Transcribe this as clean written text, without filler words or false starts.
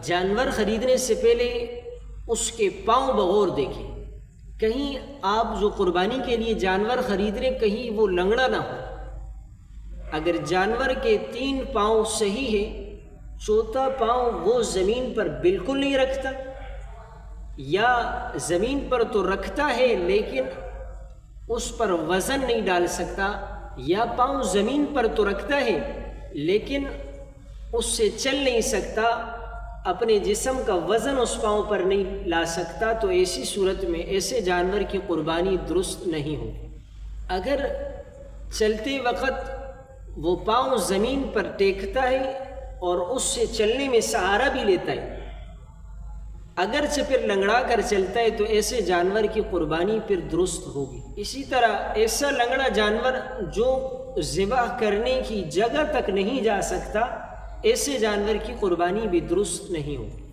جانور خریدنے سے پہلے اس کے پاؤں بغور دیکھیں، کہیں آپ جو قربانی کے لیے جانور خرید رہے کہیں وہ لنگڑا نہ ہو۔ اگر جانور کے 3 پاؤں صحیح ہے، چوتھا پاؤں وہ زمین پر بالکل نہیں رکھتا، یا زمین پر تو رکھتا ہے لیکن اس پر وزن نہیں ڈال سکتا، یا پاؤں زمین پر تو رکھتا ہے لیکن اس سے چل نہیں سکتا، اپنے جسم کا وزن اس پاؤں پر نہیں لا سکتا، تو ایسی صورت میں ایسے جانور کی قربانی درست نہیں ہوگی۔ اگر چلتے وقت وہ پاؤں زمین پر ٹیکتا ہے اور اس سے چلنے میں سہارا بھی لیتا ہے، اگرچہ پھر لنگڑا کر چلتا ہے، تو ایسے جانور کی قربانی پھر درست ہوگی۔ اسی طرح ایسا لنگڑا جانور جو ذبح کرنے کی جگہ تک نہیں جا سکتا، ایسے جانور کی قربانی بھی درست نہیں ہوگی۔